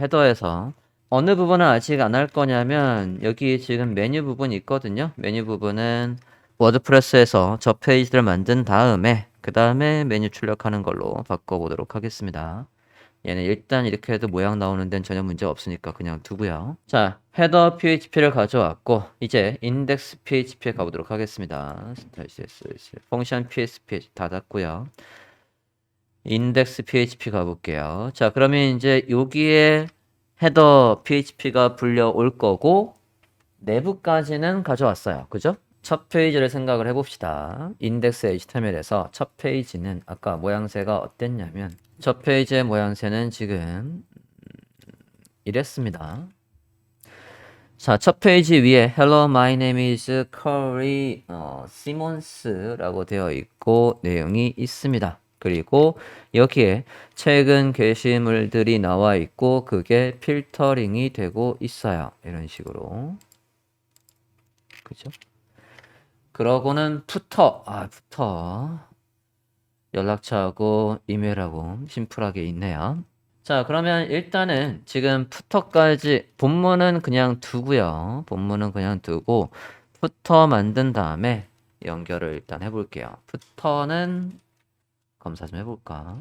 헤더에서 어느 부분은 아직 안 할 거냐면 여기 지금 메뉴 부분이 있거든요. 메뉴 부분은 워드프레스에서 저 페이지를 만든 다음에 그 다음에 메뉴 출력하는 걸로 바꿔보도록 하겠습니다. 얘는 일단 이렇게 해도 모양 나오는 데는 전혀 문제 없으니까 그냥 두고요. 자, 헤더 php를 가져왔고 이제 인덱스 php에 가보도록 하겠습니다. 스타일 css 펑션 psp 닫았고요. 인덱스 php 가볼게요. 자, 그러면 이제 여기에 헤더 php가 불려올 거고 내부까지는 가져왔어요. 그죠? 첫 페이지를 생각을 해봅시다. 인덱스 HTML에서 첫 페이지는 아까 모양새가 어땠냐면 첫 페이지의 모양새는 지금 이랬습니다. 자, 첫 페이지 위에 Hello, my name is Corey Simons라고 되어 있고 내용이 있습니다. 그리고 여기에 최근 게시물들이 나와 있고 그게 필터링이 되고 있어요. 이런 식으로. 그죠? 그러고는 푸터 연락처하고 이메일하고 심플하게 있네요. 자, 그러면 일단은 지금 푸터까지 본문은 그냥 두고요. 본문은 그냥 두고 푸터 만든 다음에 연결을 일단 해볼게요. 푸터는 검사 좀 해볼까?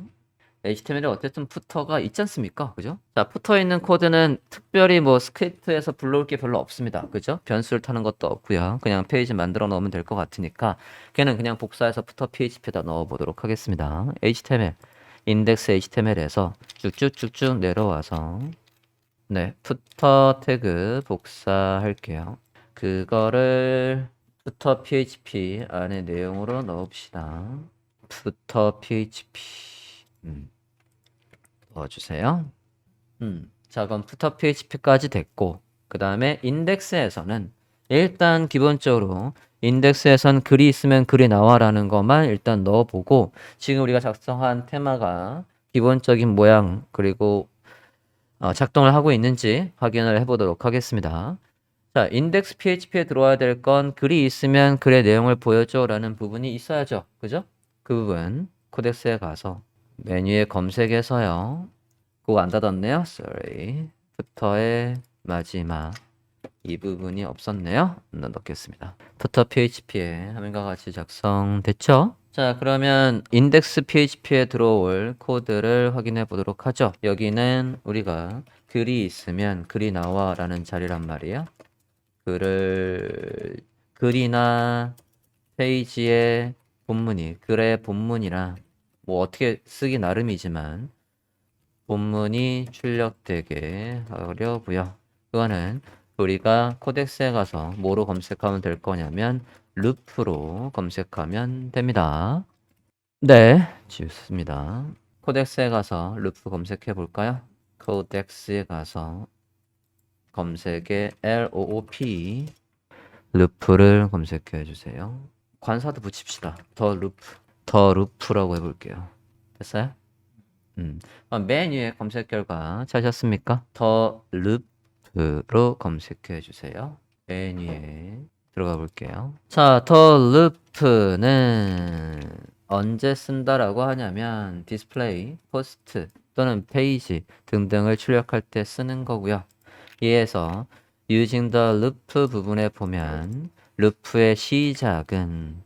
HTML에 어쨌든 푸터가 있지 않습니까? 그죠? 자, 푸터에 있는 코드는 특별히 뭐 스크립트에서 불러올 게 별로 없습니다. 그죠? 변수를 타는 것도 없고요. 그냥 페이지 만들어 넣으면 될 것 같으니까 걔는 그냥 복사해서 푸터 PHP에다 넣어 보도록 하겠습니다. HTML, 인덱스 HTML에서 쭉쭉쭉쭉 내려와서 네, 푸터 태그 복사할게요. 그거를 푸터 PHP 안에 내용으로 넣읍시다. 푸터 PHP 넣어주세요. 자, 그럼 푸터 PHP까지 됐고 그 다음에 인덱스에서는 일단 기본적으로 인덱스에선 글이 있으면 글이 나와라는 것만 일단 넣어보고 지금 우리가 작성한 테마가 기본적인 모양 그리고 작동을 하고 있는지 확인을 해보도록 하겠습니다. 자, 인덱스 PHP에 들어와야 될 건 글이 있으면 글의 내용을 보여줘 라는 부분이 있어야죠. 그죠? 그 부분 코덱스에 가서 메뉴에 검색해서요. 그거 안 닫았네요. sorry. 부터의 마지막 이 부분이 없었네요. 넣겠습니다. 부터 PHP에 화면과 같이 작성됐죠? 자, 그러면 인덱스 PHP에 들어올 코드를 확인해 보도록 하죠. 여기는 우리가 글이 있으면 글이 나와 라는 자리란 말이에요. 글이나 페이지의 본문이 글의 본문이라 뭐 어떻게 쓰기 나름이지만 본문이 출력되게 하려고요. 그거는 우리가 코덱스에 가서 뭐로 검색하면 될 거냐면 루프로 검색하면 됩니다. 네, 좋습니다. 코덱스에 가서 루프 검색해 볼까요? 코덱스에 가서 검색에 LOOP 루프를 검색해 주세요. 관사도 붙입시다. 더 루프라고 해볼게요. 됐어요? 맨 위에 검색 결과 찾으셨습니까? 더 루프로 검색해 주세요. 맨 위에 들어가 볼게요. 자, 더 루프는 언제 쓴다라고 하냐면 디스플레이, 포스트 또는 페이지 등등을 출력할 때 쓰는 거고요. 이에서 using the loop 부분에 보면 루프의 시작은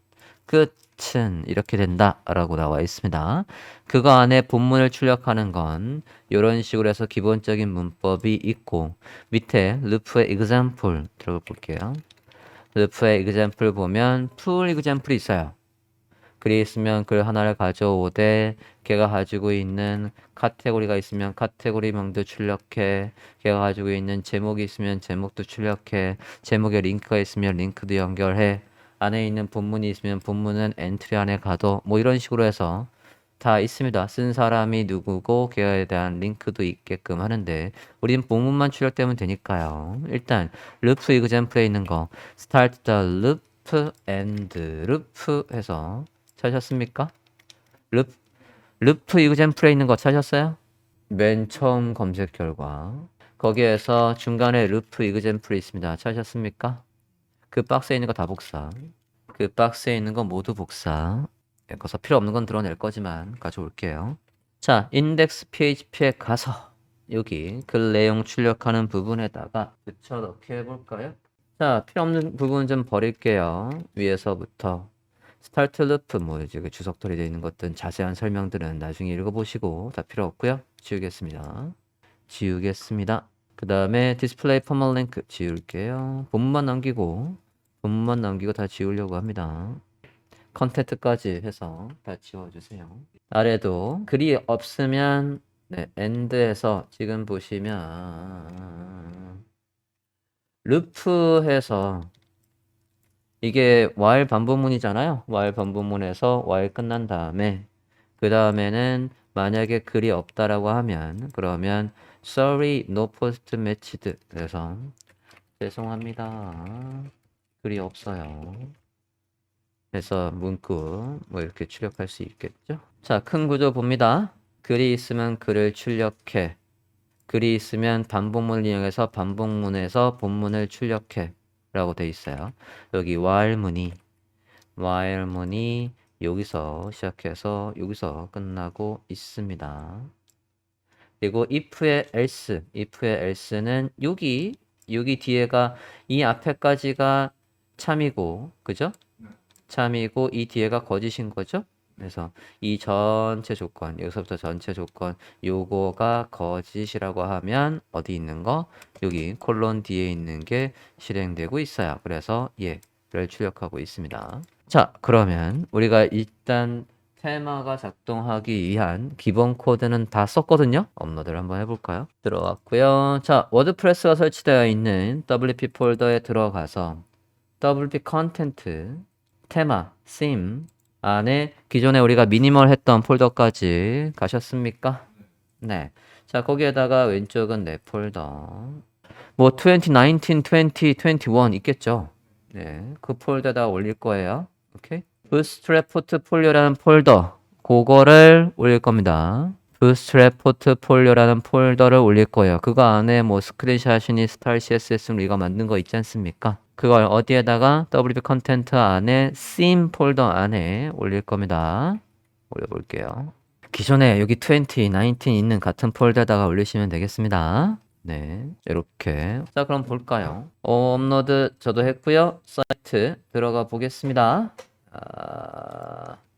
끝은 이렇게 된다라고 나와 있습니다. 그거 안에 본문을 출력하는 건 이런 식으로 해서 기본적인 문법이 있고 밑에 루프의 example 들어가 볼게요. 루프의 example 보면 full example이 있어요. 글이 있으면 글 하나를 가져오되 걔가 가지고 있는 카테고리가 있으면 카테고리명도 출력해. 걔가 가지고 있는 제목이 있으면 제목도 출력해. 제목에 링크가 있으면 링크도 연결해. 안에 있는 본문이 있으면 본문은 엔트리 안에 가둬. 뭐 이런 식으로 해서 다 있습니다. 쓴 사람이 누구고 걔에 대한 링크도 있게끔 하는데 우리는 본문만 출력되면 되니까요. 일단 루프 이그젬플에 있는 거 start the loop and loop 해서 찾으셨습니까? 루프 이그젬플에 있는 거 찾으셨어요? 맨 처음 검색 결과 거기에서 중간에 루프 이그젬플이 있습니다. 찾으셨습니까? 그 박스에 있는 거 다 복사. 그 박스에 있는 거 모두 복사. 그래서 필요 없는 건 드러낼 거지만 가져올게요. 자, 인덱스 PHP에 가서 여기 글 내용 출력하는 부분에다가 붙여넣기 해볼까요? 자, 필요 없는 부분 좀 버릴게요. 위에서부터 스타트 루프 뭐 이제 그 주석들이 되어 있는 것들 자세한 설명들은 나중에 읽어보시고 다 필요 없고요. 지우겠습니다. 지우겠습니다. 그 다음에 디스플레이 퍼머 링크 지울게요. 본문만 남기고 다 지우려고 합니다. 컨텐트까지 해서 다 지워주세요. 아래도 글이 없으면 네, end에서 지금 보시면 루프해서 이게 while 반복문이잖아요. while 반복문에서 while 끝난 다음에 그 다음에는 만약에 글이 없다라고 하면 그러면 sorry no post matched 그래서 죄송합니다 글이 없어요 그래서 문구 뭐 이렇게 출력할 수 있겠죠. 자, 큰 구조 봅니다. 글이 있으면 글을 출력해. 글이 있으면 반복문을 이용해서 반복문에서 본문을 출력해 라고 돼 있어요. 여기 while문이 여기서 시작해서 여기서 끝나고 있습니다. 그리고 if의 else는 여기 뒤에가 이 앞에까지가 참이고 그죠? 참이고 이 뒤에가 거짓인 거죠? 그래서 이 전체 조건, 여기서부터 전체 조건, 요거가 거짓이라고 하면 어디 있는 거? 여기 콜론 뒤에 있는 게 실행되고 있어요. 그래서 얘를 출력하고 있습니다. 자, 그러면 우리가 일단 테마가 작동하기 위한 기본 코드는 다 썼거든요. 업로드를 한번 해볼까요? 들어왔고요. 자, 워드프레스가 설치되어 있는 WP 폴더에 들어가서 WP 컨텐트 테마, theme 안에 기존에 우리가 미니멀 했던 폴더까지 가셨습니까? 네. 자, 거기에다가 왼쪽은 내 폴더. 뭐 2019, 20, 21 있겠죠? 네. 그 폴더에다 올릴 거예요. 오케이? 부스트랩 포트폴리오라는 폴더. 그거를 올릴 겁니다. 부스트랩 포트폴리오라는 폴더를 올릴 거예요. 그거 안에 뭐 스크린샷이니 스타일 CSS 우리가 만든 거 있지 않습니까? 그걸 어디에다가 WP 컨텐트 안에 theme 폴더 안에 올릴 겁니다. 올려볼게요. 기존에 여기 20, 19 있는 같은 폴더에다가 올리시면 되겠습니다. 네, 이렇게. 자, 그럼 볼까요? 업로드 저도 했고요. 사이트 들어가 보겠습니다.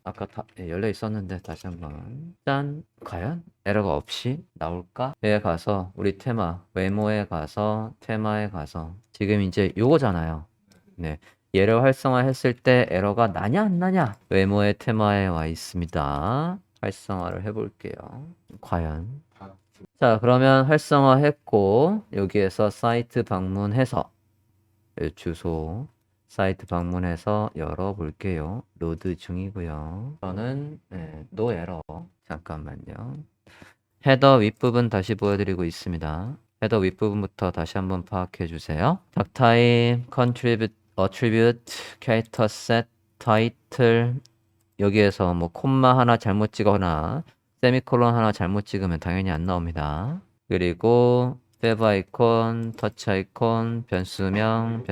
아까 다 열려 있었는데 다시 한번 짠. 과연 에러가 없이 나올까? 에 가서 우리 테마 외모에 가서 테마에 가서 지금 이제 요거잖아요. 네, 얘를 활성화했을 때 에러가 나냐 안 나냐? 외모의 테마에 와 있습니다. 활성화를 해볼게요. 과연. 자, 그러면 활성화했고 여기에서 사이트 방문해서 주소 사이트 방문해서 열어볼게요. 로드 중이고요. 저는 no 에러. 잠깐만요. 헤더 윗부분 다시 보여드리고 있습니다. 헤더 윗부분부터 다시 한번 파악해 주세요. 닥타임, contribute, attribute, character set, title 여기에서 뭐 콤마 하나 잘못 찍거나 세미콜론 하나 잘못 찍으면 당연히 안 나옵니다. 그리고 웹 아이콘, 터치 아이콘, 변수명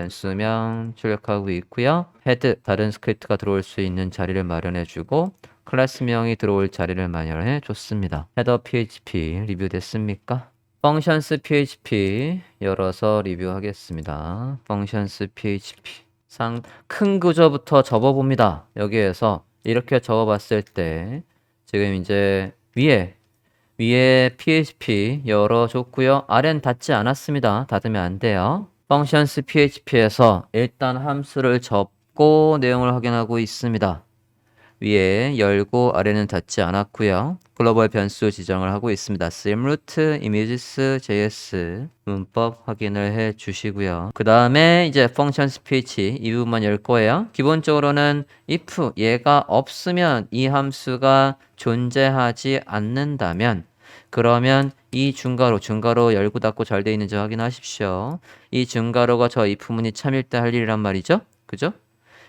출력하고 있고요. 헤드, 다른 스크립트가 들어올 수 있는 자리를 마련해 주고 클래스명이 들어올 자리를 마련해 줬습니다. 헤더 PHP 리뷰 됐습니까? functions PHP 열어서 리뷰하겠습니다. functions PHP 큰 구조부터 접어봅니다. 여기에서 이렇게 접어봤을 때 지금 이제 위에 PHP 열어줬고요. 아래는 닫지 않았습니다. 닫으면 안 돼요. functions PHP에서 일단 함수를 접고 내용을 확인하고 있습니다. 위에 열고 아래는 닫지 않았고요. 글로벌 변수 지정을 하고 있습니다. simroot, images, js 문법 확인을 해 주시고요. 그 다음에 이제 functions ph 이 부분만 열 거예요. 기본적으로는 if 얘가 없으면 이 함수가 존재하지 않는다면 그러면 이 중괄호 열고 닫고 잘 돼 있는지 확인하십시오. 이 중괄호가 저 if문이 참일 때 할 일이란 말이죠. 그죠?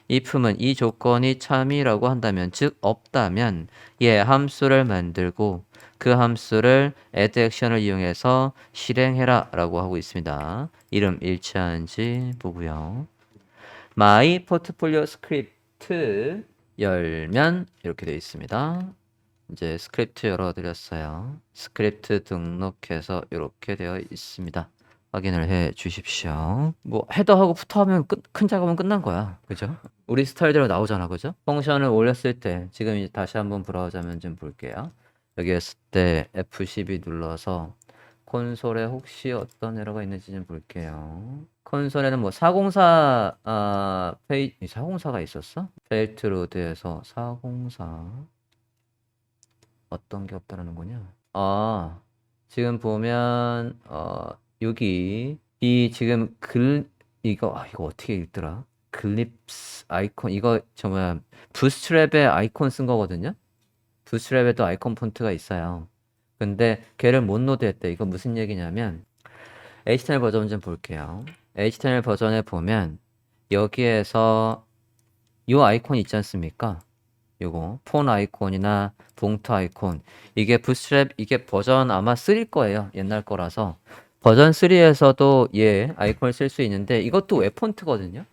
if는 이 조건이 참이라고 한다면 즉 없다면 함수를 만들고 그 함수를 add 액션을 이용해서 실행해라 라고 하고 있습니다. 이름 일치하는지 보고요. my portfolio script 열면 이렇게 되어 있습니다. 이제 스크립트 열어드렸어요. 스크립트 등록해서 이렇게 되어 있습니다. 확인을 해 주십시오. 뭐 헤더하고 푸터하면 큰 작업은 끝난 거야. 그죠? 우리 스타일대로 나오잖아. 그죠? 펑션을 올렸을 때 지금 이제 다시 한번 브라우저면 좀 볼게요. 여기 했을 때 F12 눌러서 콘솔에 혹시 어떤 에러가 있는지 좀 볼게요. 콘솔에는 뭐 404 404가 있었어? 페일트 로드에서 404 어떤 게 없다라는 거냐? 지금 보면 여기 이 지금 이거 어떻게 읽더라? 글립스 아이콘 이거 정말 부스트랩의 아이콘 쓴 거거든요. 부스트랩에도 아이콘 폰트가 있어요. 근데 걔를 못 노드했대. 이거 무슨 얘기냐면 HTML 버전 좀 볼게요. HTML 버전에 보면 여기에서 이 아이콘 있지 않습니까? 요거 폰 아이콘이나 봉투 아이콘 이게 부스트랩 이게 버전 아마 3일 거예요. 옛날 거라서 버전 3에서도 얘 아이콘을 쓸 수 있는데 이것도 웹 폰트거든요.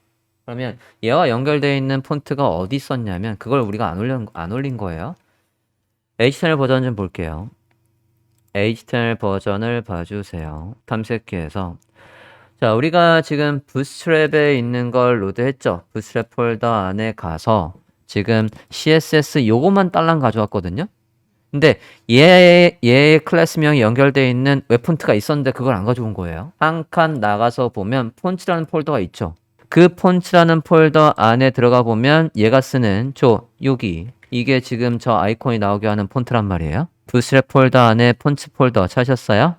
그러면 얘와 연결되어 있는 폰트가 어디 있었냐면 그걸 우리가 안 올린 거예요. HTML 버전 좀 볼게요. HTML 버전을 봐주세요. 탐색기에서 자, 우리가 지금 부스트랩에 있는 걸 로드했죠. 부스트랩 폴더 안에 가서 지금 CSS 요것만 딸랑 가져왔거든요. 근데 얘의 클래스명이 연결되어 있는 웹폰트가 있었는데 그걸 안 가져온 거예요. 한 칸 나가서 보면 폰츠라는 폴더가 있죠. 그 폰츠라는 폴더 안에 들어가 보면 얘가 쓰는 여기 이게 지금 저 아이콘이 나오게 하는 폰트란 말이에요. 부스트랩 폴더 안에 폰츠 폴더 찾으셨어요?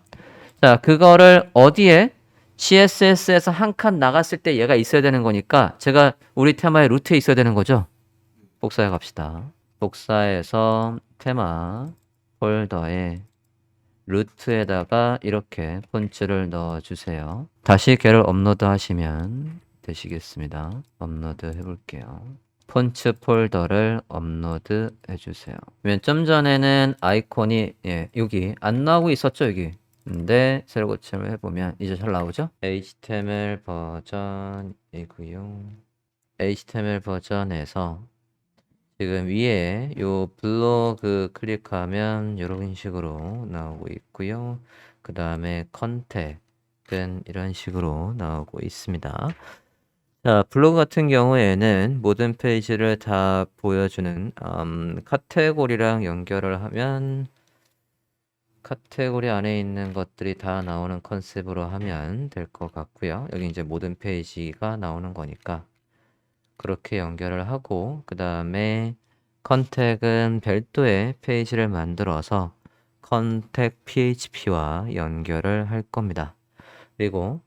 자, 그거를 어디에 CSS에서 한 칸 나갔을 때 얘가 있어야 되는 거니까 제가 우리 테마의 루트에 있어야 되는 거죠. 복사해 갑시다. 복사해서 테마 폴더에 루트에다가 이렇게 폰츠를 넣어주세요. 다시 걔를 업로드 하시면 되시겠습니다. 업로드 해볼게요. 폰츠 폴더를 업로드 해주세요. 좀 전에는 아이콘이 여기 안 나오고 있었죠. 여기. 근데 새로 고침을 해보면 이제 잘 나오죠? HTML 버전이고요. HTML 버전에서 지금 위에 요 블로그 클릭하면 이런 식으로 나오고 있고요. 그 다음에 컨택은 이런 식으로 나오고 있습니다. 자, 블로그 같은 경우에는 모든 페이지를 다 보여주는 카테고리랑 연결을 하면 카테고리 안에 있는 것들이 다 나오는 컨셉으로 하면 될 것 같고요. 여기 이제 모든 페이지가 나오는 거니까 그렇게 연결을 하고 그 다음에 컨택은 별도의 페이지를 만들어서 컨택 php와 연결을 할 겁니다. 그리고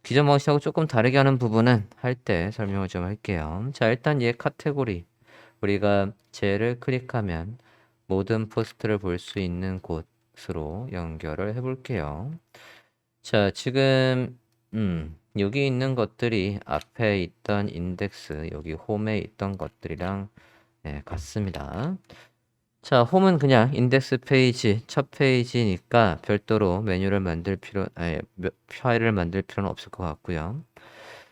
기존 방식하고 조금 다르게 하는 부분은 할 때 설명을 좀 할게요. 자, 일단 얘 카테고리 우리가 쟤를 클릭하면 모든 포스트를 볼 수 있는 곳으로 연결을 해 볼게요. 자, 지금 여기 있는 것들이 앞에 있던 인덱스, 여기 홈에 있던 것들이랑 같습니다. 자, 홈은 그냥 인덱스 페이지, 첫 페이지니까 별도로 메뉴를 파일을 만들 필요는 없을 것 같고요.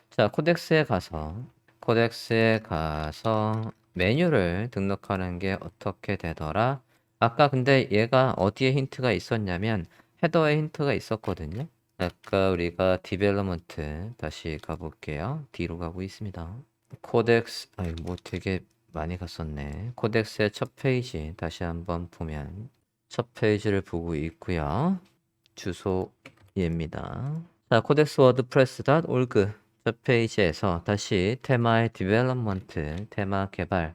자, 코덱스에 가서 메뉴를 등록하는 게 어떻게 되더라? 아까 근데 얘가 어디에 힌트가 있었냐면 헤더에 힌트가 있었거든요. 아까 우리가 디벨로먼트 다시 가볼게요. D로 가고 있습니다. 코덱스, 뭐 되게 많이 갔었네. 코덱스의 첫 페이지 다시 한번 보면 첫 페이지를 보고 있고요. 주소 얘입니다. 자, 코덱스 워드프레스.org 첫 페이지에서 다시 테마의 디벨롭먼트, 테마 개발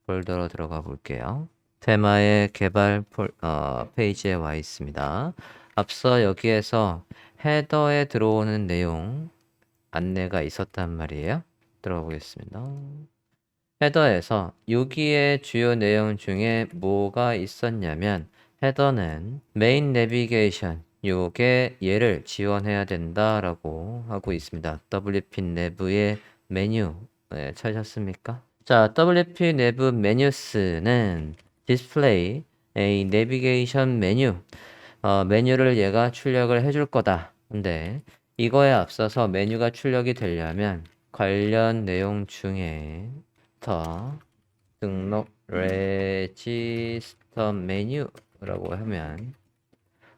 폴더로 들어가 볼게요. 테마의 개발 페이지에 와 있습니다. 앞서 여기에서 헤더에 들어오는 내용 안내가 있었단 말이에요. 들어보겠습니다. 헤더에서 여기에 주요 내용 중에 뭐가 있었냐면 헤더는 메인 내비게이션 요게 얘를 지원해야 된다라고 하고 있습니다. WP 내부의 메뉴 찾으셨습니까? 자, WP 내부 메뉴스는 디스플레이 a 내비게이션 메뉴 메뉴를 얘가 출력을 해줄 거다. 근데 이거에 앞서서 메뉴가 출력이 되려면 관련 내용 중에 등록 레지스터 메뉴라고 하면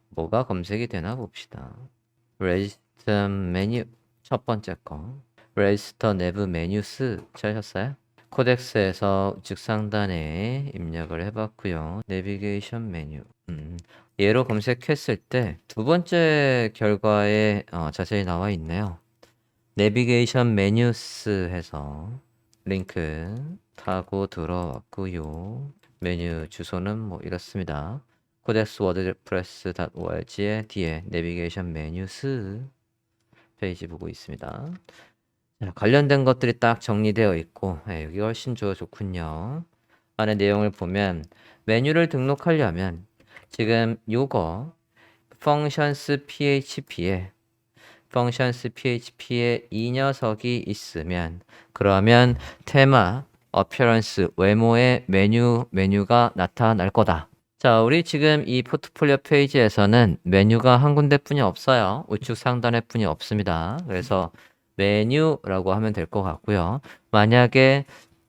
뭐가 검색이 되나 봅시다. 레지스터 메뉴 첫 번째 거. 레지스터 내부 메뉴스 찾으셨어요? 코덱스에서 우측 상단에 입력을 해봤고요. 내비게이션 메뉴. 얘로 검색했을 때 두 번째 결과에 자세히 나와 있네요. 내비게이션 메뉴스 해서 링크 타고 들어왔고요. 메뉴 주소는 뭐 이렇습니다. 코덱스 워드프레스.org의 뒤에 내비게이션 메뉴스 페이지 보고 있습니다. 자, 관련된 것들이 딱 정리되어 있고 여기 훨씬 좋군요. 안에 내용을 보면 메뉴를 등록하려면 지금 요거 functions php에 이 녀석이 있으면 그러면 테마, appearance, 외모의 메뉴가 나타날 거다. 자, 우리 지금 이 포트폴리오 페이지에서는 메뉴가 한 군데뿐이 없어요. 우측 상단에 뿐이 없습니다. 그래서 메뉴라고 하면 될 것 같고요. 만약에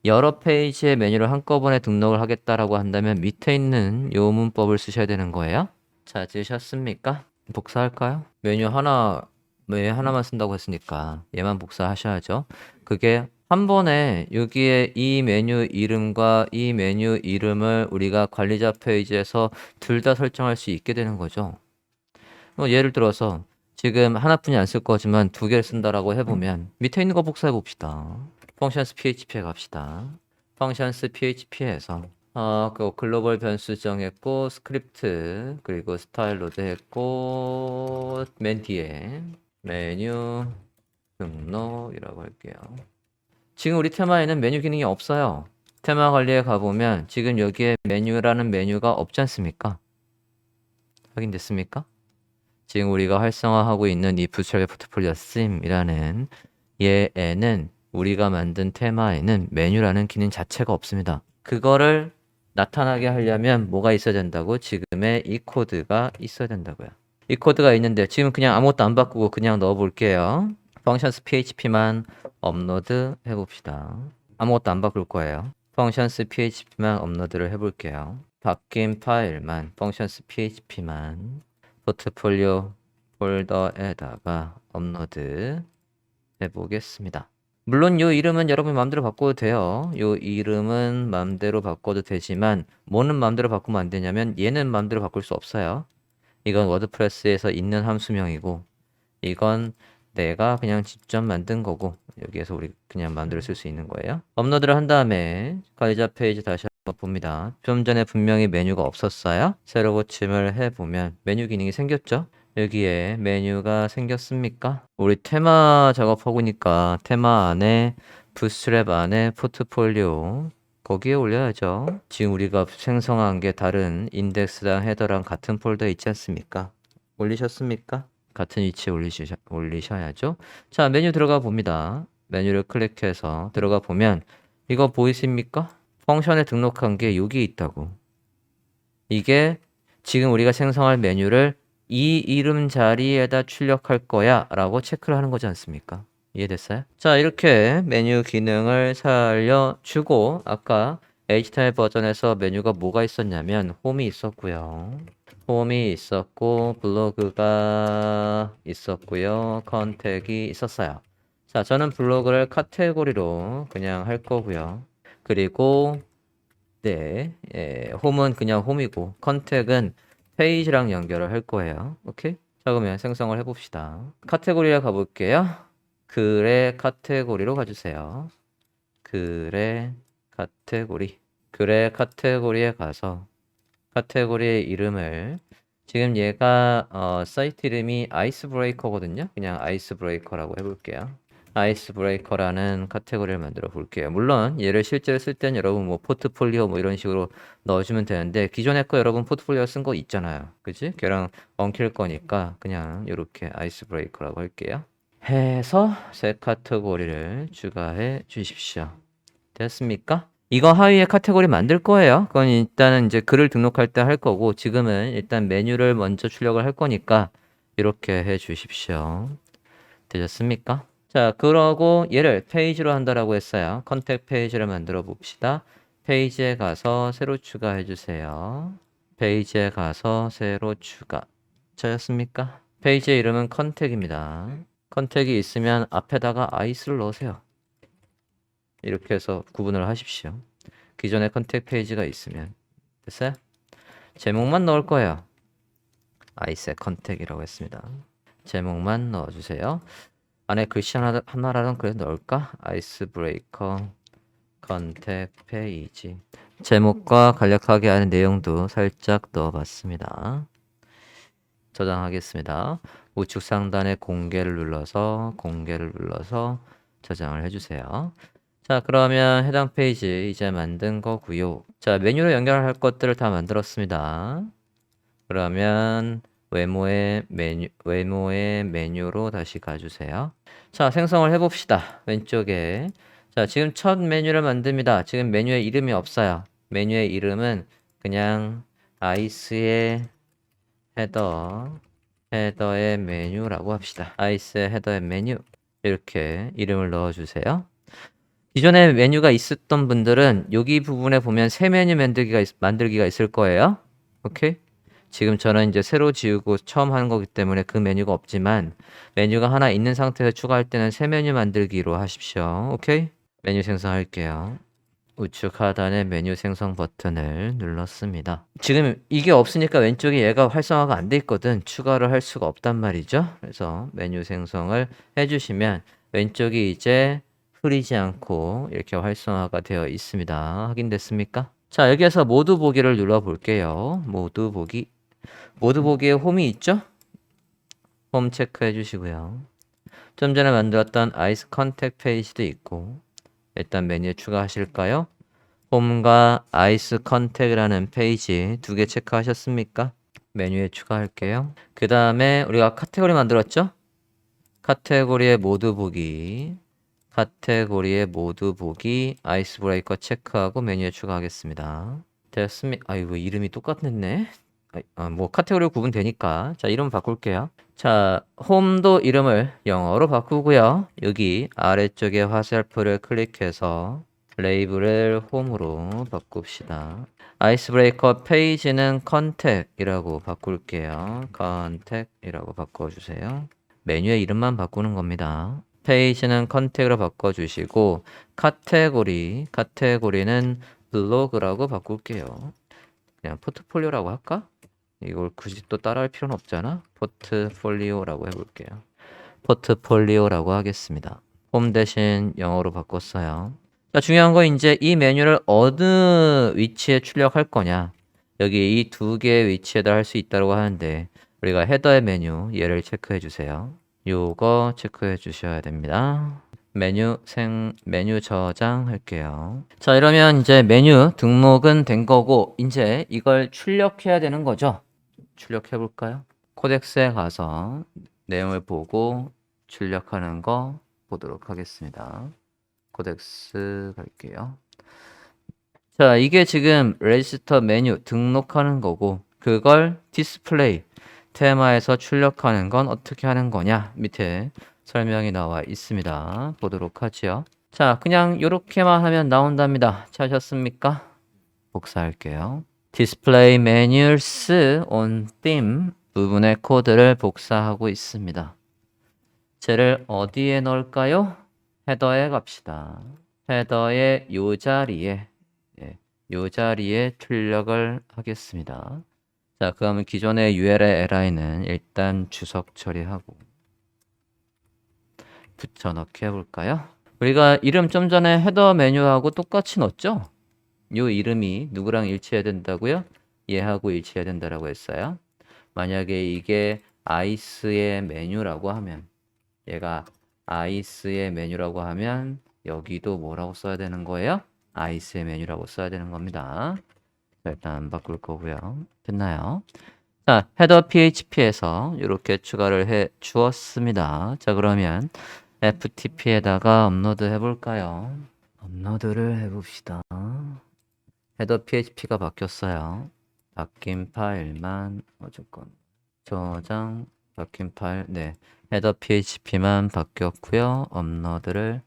여러 페이지의 메뉴를 한꺼번에 등록을 하겠다라고 한다면 밑에 있는 요 문법을 쓰셔야 되는 거예요. 찾으셨습니까? 복사할까요? 메뉴 하나만 쓴다고 했으니까 얘만 복사하셔야죠. 그게 한 번에 여기에 이 메뉴 이름과 이 메뉴 이름을 우리가 관리자 페이지에서 둘 다 설정할 수 있게 되는 거죠. 예를 들어서 지금 하나뿐이 안 쓸 거지만 두 개를 쓴다라고 해보면 밑에 있는 거 복사해 봅시다. functions php에 갑시다. functions php에서 그 글로벌 변수 정했고 스크립트 그리고 스타일 로드 했고 맨 뒤에 메뉴 등록이라고 할게요. 지금 우리 테마에는 메뉴 기능이 없어요. 테마 관리에 가보면 지금 여기에 메뉴라는 메뉴가 없지 않습니까? 확인됐습니까? 지금 우리가 활성화하고 있는 이 부츠랩 포트폴리오 sim이라는 얘에는 우리가 만든 테마에는 메뉴라는 기능 자체가 없습니다. 그거를 나타나게 하려면 뭐가 있어야 된다고? 지금의 이 코드가 있어야 된다고요. 이 코드가 있는데 지금 그냥 아무것도 안 바꾸고 그냥 넣어 볼게요. functions php만 업로드 해봅시다. 아무것도 안 바꿀 거예요. functions php만 업로드를 해볼게요. 바뀐 파일만 functions php만 포트폴리오 폴더에다가 업로드 해보겠습니다. 물론 요 이름은 여러분 마음대로 바꿔도 돼요. 요 이름은 마음대로 바꿔도 되지만 뭐는 마음대로 바꾸면 안 되냐면 얘는 마음대로 바꿀 수 없어요. 이건 워드프레스에서 있는 함수명이고 이건 내가 그냥 직접 만든 거고 여기에서 우리 그냥 마음대로 쓸 수 있는 거예요. 업로드를 한 다음에 관리자 페이지 다시 한번 봅니다. 좀 전에 분명히 메뉴가 없었어요. 새로 고침을 해보면 메뉴 기능이 생겼죠. 여기에 메뉴가 생겼습니까? 우리 테마 작업하고 있으니까 테마 안에 부스트랩 안에 포트폴리오 거기에 올려야죠. 지금 우리가 생성한 게 다른 인덱스랑 헤더랑 같은 폴더에 있지 않습니까? 올리셨습니까? 같은 위치에 올리셔야죠. 자, 메뉴 들어가 봅니다. 메뉴를 클릭해서 들어가 보면 이거 보이십니까? 펑션에 등록한 게 여기 있다고. 이게 지금 우리가 생성할 메뉴를 이 이름 자리에다 출력할 거야 라고 체크를 하는 거지 않습니까? 이해됐어요? 자, 이렇게 메뉴 기능을 살려주고 아까 HTML 버전에서 메뉴가 뭐가 있었냐면 홈이 있었고요. 홈이 있었고 블로그가 있었고요. 컨택이 있었어요. 자, 저는 블로그를 카테고리로 그냥 할 거고요. 그리고 네, 홈은 그냥 홈이고 컨택은 페이지랑 연결을 할 거예요. 오케이? 자, 그러면 생성을 해봅시다. 카테고리에 가볼게요. 글의 카테고리로 가주세요. 글의 카테고리에 가서 카테고리의 이름을 지금 얘가 사이트 이름이 아이스브레이커거든요. 그냥 아이스브레이커라고 해볼게요. 아이스브레이커라는 카테고리를 만들어 볼게요. 물론 얘를 실제로 쓸 때는 여러분 뭐 포트폴리오 뭐 이런 식으로 넣어주면 되는데 기존에 거 여러분 포트폴리오 쓴 거 있잖아요. 그치? 걔랑 엉킬 거니까 그냥 이렇게 아이스브레이커라고 할게요. 해서 새 카테고리를 추가해 주십시오. 됐습니까? 이거 하위에 카테고리 만들 거예요. 그건 일단은 이제 글을 등록할 때 할 거고 지금은 일단 메뉴를 먼저 출력을 할 거니까 이렇게 해 주십시오. 되셨습니까? 자, 그러고 얘를 페이지로 한다라고 했어요. 컨택 페이지를 만들어 봅시다. 페이지에 가서 새로 추가해 주세요. 페이지에 가서 새로 추가. 되셨습니까? 페이지의 이름은 컨택입니다. 컨택이 있으면 앞에다가 아이스를 넣으세요. 이렇게 해서 구분을 하십시오. 기존에 컨택 페이지가 있으면. 됐어요? 제목만 넣을 거예요. 아이스의 컨택이라고 했습니다. 제목만 넣어주세요. 안에 글씨 하나라도 그래도 넣을까? 아이스 브레이커 컨택 페이지. 제목과 간략하게 하는 내용도 살짝 넣어봤습니다. 저장하겠습니다. 우측 상단에 공개를 눌러서 저장을 해주세요. 자, 그러면 해당 페이지 이제 만든 거고요. 자, 메뉴로 연결할 것들을 다 만들었습니다. 그러면 외모의 메뉴로 다시 가주세요. 자, 생성을 해봅시다. 왼쪽에. 자, 지금 첫 메뉴를 만듭니다. 지금 메뉴에 이름이 없어요. 메뉴의 이름은 그냥 아이스의 헤더의 메뉴라고 합시다. 아이스의 헤더의 메뉴. 이렇게 이름을 넣어주세요. 기존에 메뉴가 있었던 분들은 여기 부분에 보면 새 메뉴 만들기가 있을 거예요. 오케이? 지금 저는 이제 새로 지우고 처음 하는 거기 때문에 그 메뉴가 없지만 메뉴가 하나 있는 상태에서 추가할 때는 새 메뉴 만들기로 하십시오. 오케이? 메뉴 생성할게요. 우측 하단에 메뉴 생성 버튼을 눌렀습니다. 지금 이게 없으니까 왼쪽에 얘가 활성화가 안 돼 있거든. 추가를 할 수가 없단 말이죠. 그래서 메뉴 생성을 해주시면 왼쪽이 이제 흐리지 않고 이렇게 활성화가 되어 있습니다. 확인됐습니까? 자, 여기에서 모두 보기를 눌러 볼게요. 모두 보기에 홈이 있죠? 홈 체크해 주시고요. 좀 전에 만들었던 아이스 컨택 페이지도 있고 일단 메뉴에 추가하실까요? 홈과 아이스 컨택이라는 페이지 두 개 체크하셨습니까? 메뉴에 추가할게요. 그 다음에 우리가 카테고리 만들었죠? 카테고리의 모두 보기 아이스 브레이커 체크하고 메뉴에 추가하겠습니다. 됐습니다. 아이고 이름이 똑같네. 뭐 카테고리 구분되니까. 자, 이름 바꿀게요. 자, 홈도 이름을 영어로 바꾸고요. 여기 아래쪽에 화살표를 클릭해서 레이블을 홈으로 바꿉시다. 아이스 브레이커 페이지는 컨택이라고 바꿀게요. 컨택이라고 바꿔주세요. 메뉴의 이름만 바꾸는 겁니다. 페이지는 컨택으로 바꿔주시고 카테고리는 블로그라고 바꿀게요. 그냥 포트폴리오라고 할까? 이걸 굳이 또 따라할 필요는 없잖아. 포트폴리오라고 해볼게요. 포트폴리오라고 하겠습니다. 홈 대신 영어로 바꿨어요. 자, 중요한 건 이제 이 메뉴를 어느 위치에 출력할 거냐. 여기 이 두 개의 위치에다 할 수 있다고 하는데 우리가 헤더의 메뉴 얘를 체크해 주세요. 요거 체크해 주셔야 됩니다. 메뉴 저장할게요. 자, 이러면 이제 메뉴 등록은 된 거고 이제 이걸 출력해야 되는 거죠. 출력해 볼까요? 코덱스에 가서 내용을 보고 출력하는 거 보도록 하겠습니다. 코덱스 갈게요. 자, 이게 지금 레지스터 메뉴 등록하는 거고 그걸 디스플레이 테마에서 출력하는 건 어떻게 하는 거냐 밑에 설명이 나와 있습니다. 보도록 하지요. 자, 그냥 이렇게만 하면 나온답니다. 찾으셨습니까? 복사할게요. 디스플레이 메뉴스 on theme 부분의 코드를 복사하고 있습니다. 쟤를 어디에 넣을까요? 헤더에 갑시다. 헤더의 요 자리에 출력을 하겠습니다. 자, 그러면 기존의 UL의 li는 일단 주석 처리하고 붙여넣기 해볼까요? 우리가 이름 좀 전에 헤더 메뉴하고 똑같이 넣었죠? 요 이름이 누구랑 일치해야 된다고요? 얘하고 일치해야 된다라고 했어요. 만약에 이게 아이스의 메뉴라고 하면 얘가 아이스의 메뉴라고 하면 여기도 뭐라고 써야 되는 거예요? 아이스의 메뉴라고 써야 되는 겁니다. 자, 일단 안 바꿀 거고요. 됐나요? 자, 헤더 php에서 이렇게 추가를 해 주었습니다. 자, 그러면 FTP에다가 업로드 해볼까요? 업로드를 해봅시다. 헤더 php가 바뀌었어요. 바뀐 파일만 어쨌건 저장 바뀐 파일 헤더 php만 바뀌었고요. 업로드를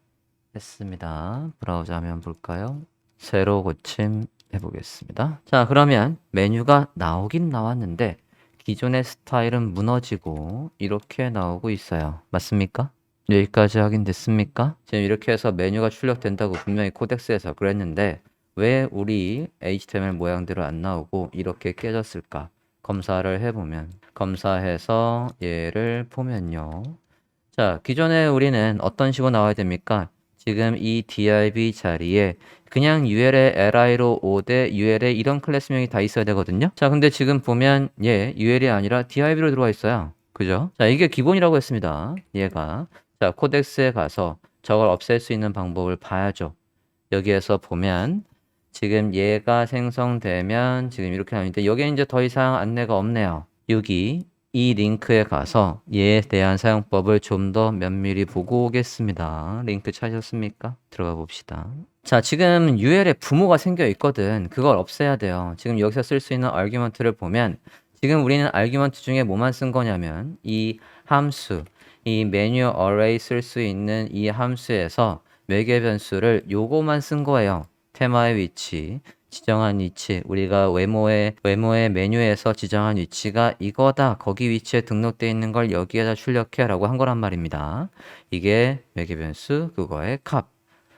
했습니다. 브라우저 화면 볼까요? 새로 고침 해보겠습니다. 자, 그러면 메뉴가 나오긴 나왔는데 기존의 스타일은 무너지고 이렇게 나오고 있어요. 맞습니까? 여기까지 확인됐습니까? 지금 이렇게 해서 메뉴가 출력된다고 분명히 코덱스에서 그랬는데 왜 우리 HTML 모양대로 안 나오고 이렇게 깨졌을까? 검사를 해보면 검사해서 얘를 보면요. 자, 기존에 우리는 어떤 식으로 나와야 됩니까? 지금 이 div 자리에 그냥 UL에 li로 5대 UL에 이런 클래스명이 다 있어야 되거든요. 자, 근데 지금 보면 얘 UL이 아니라 div로 들어와 있어요. 그죠? 자, 이게 기본이라고 했습니다. 얘가. 자, 코덱스에 가서 저걸 없앨 수 있는 방법을 봐야죠. 여기에서 보면 지금 얘가 생성되면 지금 이렇게 나오는데 여기에 이제 더 이상 안내가 없네요. 여기 이 링크에 가서 얘에 대한 사용법을 좀 더 면밀히 보고 오겠습니다. 링크 찾으셨습니까? 들어가 봅시다. 자, 지금 UL에 부모가 생겨 있거든. 그걸 없애야 돼요. 지금 여기서 쓸 수 있는 아규먼트를 보면 지금 우리는 아규먼트 중에 뭐만 쓴 거냐면 이 함수, 이 메뉴 어레이 쓸 수 있는 이 함수에서 매개 변수를 요거만 쓴 거예요. 테마의 위치, 지정한 위치, 우리가 외모의 메뉴에서 지정한 위치가 이거다. 거기 위치에 등록되어 있는 걸 여기에다 출력해 라고 한 거란 말입니다. 이게 매개 변수, 그거의 값,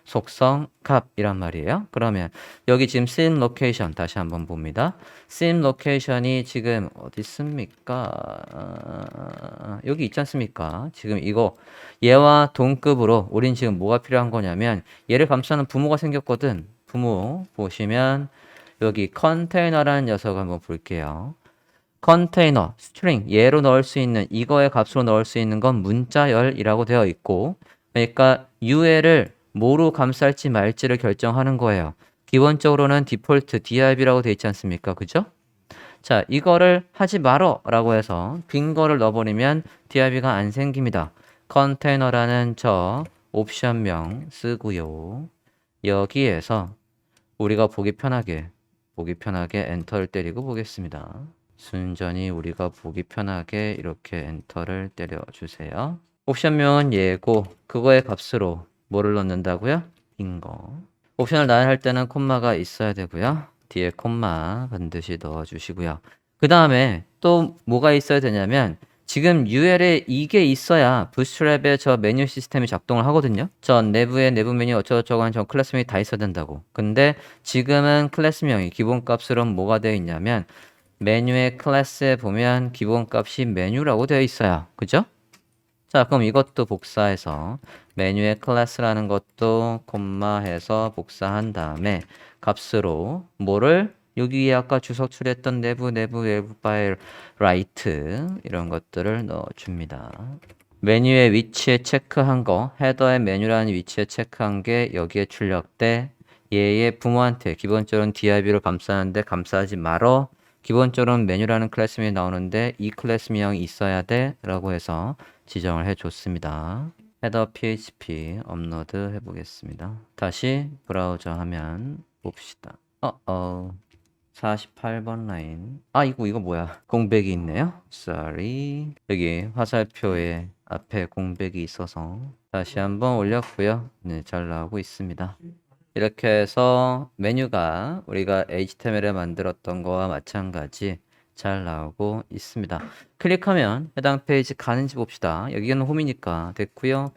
속성 값이란 말이에요. 그러면 여기 지금 sim location 다시 한번 봅니다. sim location이 지금 어디 있습니까? 여기 있지 않습니까? 지금 이거 얘와 동급으로 우린 지금 뭐가 필요한 거냐면 얘를 감싸는 부모가 생겼거든. 부모 보시면 여기 컨테이너라는 녀석 한번 볼게요. 컨테이너, 스트링, 얘로 넣을 수 있는 이거의 값으로 넣을 수 있는 건 문자열이라고 되어 있고 그러니까 UL을 뭐로 감쌀지 말지를 결정하는 거예요. 기본적으로는 디폴트 div라고 되어 있지 않습니까? 그죠? 자, 이거를 하지 말어 라고 해서 빈 거를 넣어버리면 div가 안 생깁니다. 컨테이너라는 저 옵션명 쓰고요. 여기에서 우리가 보기 편하게 엔터를 때리고 보겠습니다. 순전히 우리가 보기 편하게 이렇게 엔터를 때려주세요. 옵션명은 얘고 그거의 값으로 뭐를 넣는다고요? 인 거. 옵션을 나열할 때는 콤마가 있어야 되고요. 뒤에 콤마 반드시 넣어주시고요. 그 다음에 또 뭐가 있어야 되냐면 지금 UL에 이게 있어야 부트스트랩의 저 메뉴 시스템이 작동을 하거든요. 저 내부에 내부 메뉴 어쩌고저쩌고 한 저 클래스명이 다 있어야 된다고. 근데 지금은 클래스명이 기본값으로 뭐가 되어 있냐면 메뉴의 클래스에 보면 기본값이 메뉴라고 되어 있어요. 그죠? 자, 그럼 이것도 복사해서 메뉴의 클래스라는 것도 콤마 해서 복사한 다음에 값으로 뭐를 여기에 아까 주석 처리했던 내부 파일 라이트 이런 것들을 넣어줍니다. 메뉴의 위치에 체크한 거 헤더의 메뉴라는 위치에 체크한 게 여기에 출력돼 얘의 부모한테 기본적으로는 div를 감싸는데 감싸지 말어 기본적으로는 메뉴라는 클래스명이 나오는데 이 클래스명이 있어야 돼 라고 해서 지정을 해줬습니다. 헤더 php 업로드 해보겠습니다. 다시 브라우저 하면 봅시다. 48번 라인. 이거 뭐야? 공백이 있네요. Sorry. 여기 화살표에 앞에 공백이 있어서 다시 한번 올렸고요. 네, 잘 나오고 있습니다. 이렇게 해서 메뉴가 우리가 HTML에 만들었던 거와 마찬가지 잘 나오고 있습니다. 클릭하면 해당 페이지 가는지 봅시다. 여기는 홈이니까 됐고요.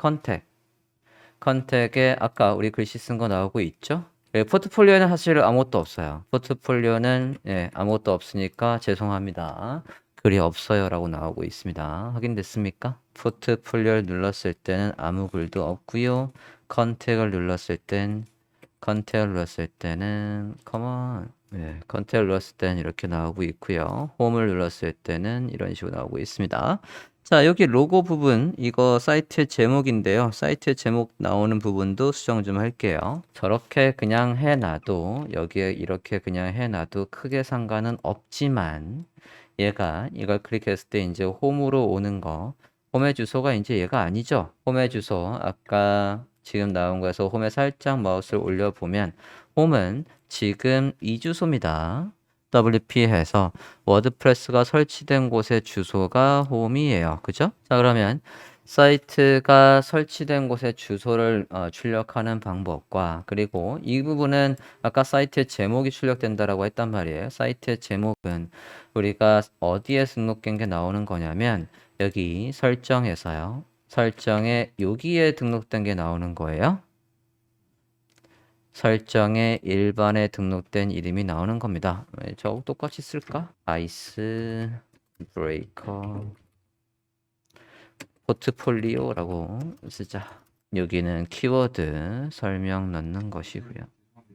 컨택에 아까 우리 글씨 쓴 거 나오고 있죠? 포트폴리오에는 사실 아무것도 없어요. 포트폴리오는 아무것도 없으니까 죄송합니다. 글이 없어요 라고 나오고 있습니다. 확인됐습니까? 포트폴리오를 눌렀을 때는 아무 글도 없고요. 컨택을 눌렀을 때는 컨택을 눌렀을 때는 이렇게 나오고 있고요. 홈을 눌렀을 때는 이런 식으로 나오고 있습니다. 자, 여기 로고 부분 이거 사이트 제목인데요. 사이트 제목 나오는 부분도 수정 좀 할게요. 저렇게 그냥 해놔도 여기에 이렇게 그냥 해놔도 크게 상관은 없지만 얘가 이걸 클릭했을 때 이제 홈으로 오는 거 홈의 주소가 이제 얘가 아니죠. 홈의 주소 아까 지금 나온 거에서 홈에 살짝 마우스를 올려보면 홈은 지금 이 주소입니다. WP 해서 워드프레스가 설치된 곳의 주소가 홈이에요. 그죠? 자, 그러면 사이트가 설치된 곳의 주소를 출력하는 방법과 그리고 이 부분은 아까 사이트의 제목이 출력된다라고 했단 말이에요. 사이트의 제목은 우리가 어디에 등록된 게 나오는 거냐면 여기 설정에서요. 설정에 여기에 등록된 게 나오는 거예요. 설정에 일반에 등록된 이름이 나오는 겁니다. 저거 똑같이 쓸까? 아이스 브레이커 포트폴리오라고 쓰자. 여기는 키워드 설명 넣는 것이고요.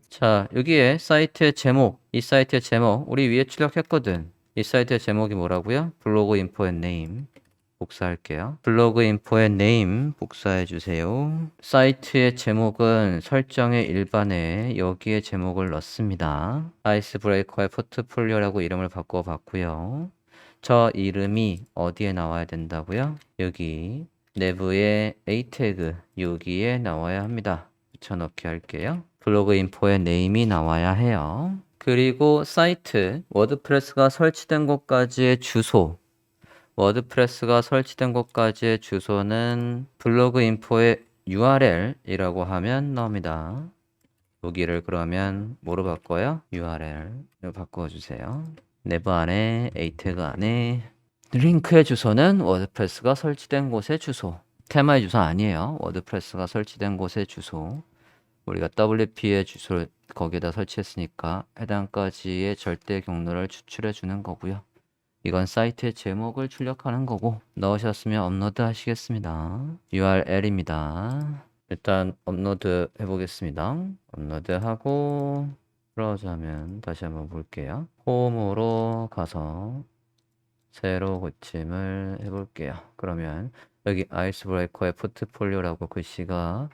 자, 여기에 사이트의 제목, 이 사이트의 제목 우리 위에 출력했거든. 이 사이트의 제목이 뭐라고요? 블로그 인포 앤 네임. 복사할게요. 블로그 인포 앤 네임 복사해 주세요. 사이트의 제목은 설정의 일반에 여기에 제목을 넣습니다. 아이스 브레이커의 포트폴리오라고 이름을 바꿔봤고요. 저 이름이 어디에 나와야 된다고요? 여기 내부의 A 태그 여기에 나와야 합니다. 붙여넣기 할게요. 블로그 인포의 네임이 나와야 해요. 그리고 사이트 워드프레스가 설치된 곳까지의 주소 워드프레스가 설치된 곳까지의 주소는 블로그 인포의 URL이라고 하면 나옵니다. 여기를 그러면 뭐로 바꿔요? URL로 바꿔주세요. 내부 안에 A 태그 안에 링크의 주소는 워드프레스가 설치된 곳의 주소. 테마의 주소 아니에요. 워드프레스가 설치된 곳의 주소. 우리가 WP의 주소를 거기에다 설치했으니까 해당까지의 절대 경로를 추출해 주는 거고요. 이건 사이트의 제목을 출력하는 거고 넣으셨으면 업로드 하시겠습니다. URL입니다. 일단 업로드 해보겠습니다. 업로드하고 브라우저하면 다시 한번 볼게요. 홈으로 가서 새로 고침을 해볼게요. 그러면 여기 아이스 브레이커의 포트폴리오라고 글씨가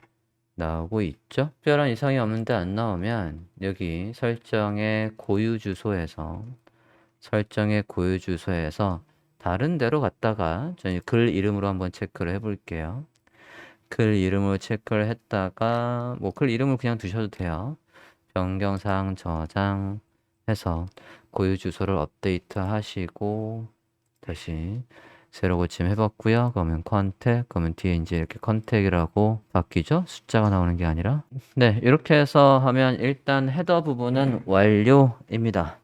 나오고 있죠? 특별한 이상이 없는데 안 나오면 여기 설정의 고유 주소에서 다른 데로 갔다가 저희 글 이름으로 한번 체크를 해볼게요. 글 이름으로 체크를 했다가 뭐 글 이름을 그냥 두셔도 돼요. 변경사항 저장해서 고유 주소를 업데이트 하시고 다시 새로 고침 해봤고요. 그러면 컨택, 그러면 뒤에 이제 이렇게 컨택이라고 바뀌죠? 숫자가 나오는 게 아니라. 네, 이렇게 해서 하면 일단 헤더 부분은 완료입니다.